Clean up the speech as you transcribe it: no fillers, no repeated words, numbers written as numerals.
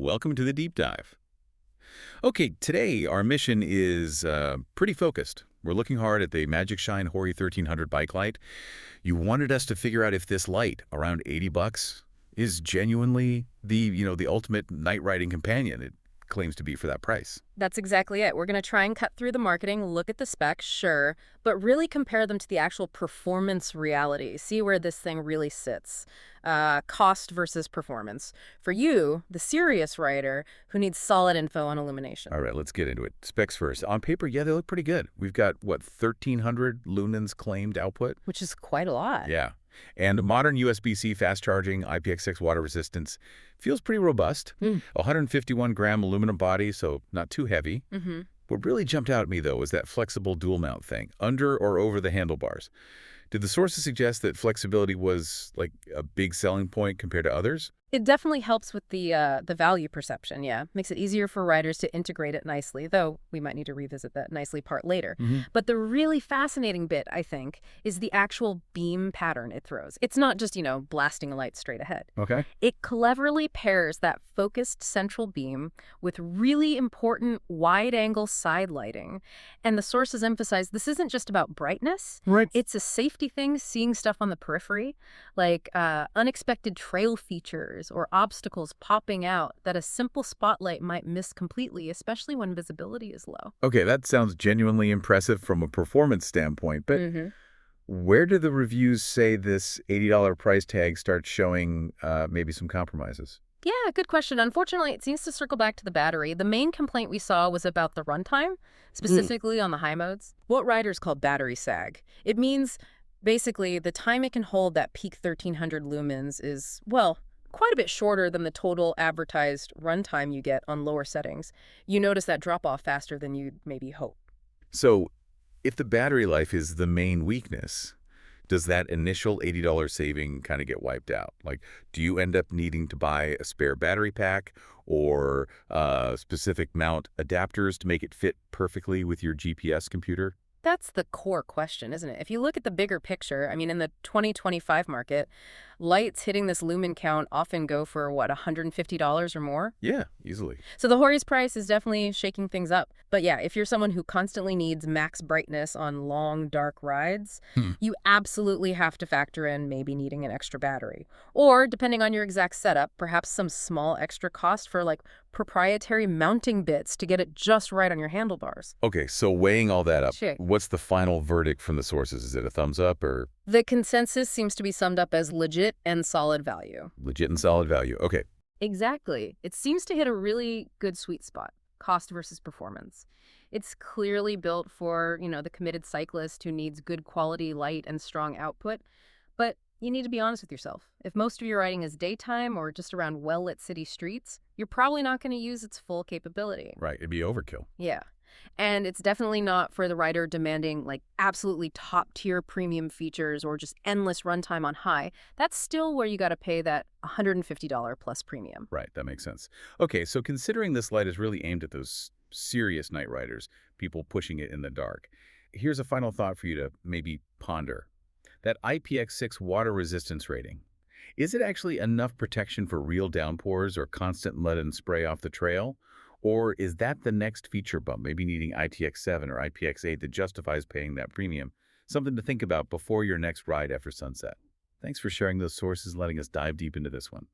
Welcome to the deep dive. Okay, today our mission is pretty focused. We're looking hard at the Magicshine Hori 1300 bike light. You wanted us to figure out if this light, around 80 bucks, is genuinely the ultimate night riding companion it claims to be for that price. That's exactly it. We're going to try and cut through the marketing, look at the specs, sure, but really compare them to the actual performance reality. See where this thing really sits. Cost versus performance. For you, the serious rider who needs solid info on illumination. All right, let's get into it. Specs first. On paper, yeah, they look pretty good. We've got, what, 1,300 lumens claimed output? Which is quite a lot. Yeah. And modern USB-C fast charging, IPX6 water resistance feels pretty robust. 151-gram aluminum body, so not too heavy. What really jumped out at me, though, was that flexible dual mount thing, under or over the handlebars. Did the sources suggest that flexibility was like a big selling point compared to others? It definitely helps with the value perception, yeah. Makes it easier for riders to integrate it nicely, though we might need to revisit that nicely part later. But the really fascinating bit, I think, is the actual beam pattern it throws. It's not just, blasting a light straight ahead. Okay. It cleverly pairs that focused central beam with really important wide-angle side lighting. And the sources emphasize this isn't just about brightness. Right. It's a safety thing, seeing stuff on the periphery, like unexpected trail features or obstacles popping out that a simple spotlight might miss completely, especially when visibility is low. Okay, that sounds genuinely impressive from a performance standpoint, but where do the reviews say this $80 price tag starts showing maybe some compromises? Yeah, good question. Unfortunately, it seems to circle back to the battery. The main complaint we saw was about the runtime, specifically on the high modes. What riders call battery sag. It means basically the time it can hold that peak 1300 lumens is, well, quite a bit shorter than the total advertised runtime you get on lower settings. You notice that drop off faster than you'd maybe hope. So if the battery life is the main weakness, does that initial $80 saving kind of get wiped out? Like, do you end up needing to buy a spare battery pack or specific mount adapters to make it fit perfectly with your GPS computer? That's the core question, isn't it? If you look at the bigger picture, I mean, in the 2025 market, lights hitting this lumen count often go for, what, $150 or more? Yeah, easily. So the Hori's price is definitely shaking things up. But yeah, if you're someone who constantly needs max brightness on long, dark rides, you absolutely have to factor in maybe needing an extra battery. Or, depending on your exact setup, perhaps some small extra cost for, like, proprietary mounting bits to get it just right on your handlebars. Okay, so weighing all that up, Sure. what's the final verdict from the sources? Is it a thumbs up or The consensus seems to be summed up as legit and solid value. legit and solid value? Okay. Exactly. It seems to hit a really good sweet spot, cost versus performance. It's clearly built for, the committed cyclist who needs good quality light and strong output. But you need to be honest with yourself. If most of your riding is daytime or just around well-lit city streets, you're probably not going to use its full capability. Right, it'd be overkill. Yeah. And it's definitely not for the rider demanding like absolutely top-tier premium features or just endless runtime on high. That's still where you got to pay that $150 plus premium. Right, that makes sense. Okay, so considering this light is really aimed at those serious night riders, people pushing it in the dark, here's a final thought for you to maybe ponder. That IPX6 water resistance rating, is it actually enough protection for real downpours or constant mud and spray off the trail? Or is that the next feature bump, maybe needing ITX7 or IPX8 that justifies paying that premium? Something to think about before your next ride after sunset. Thanks for sharing those sources and letting us dive deep into this one.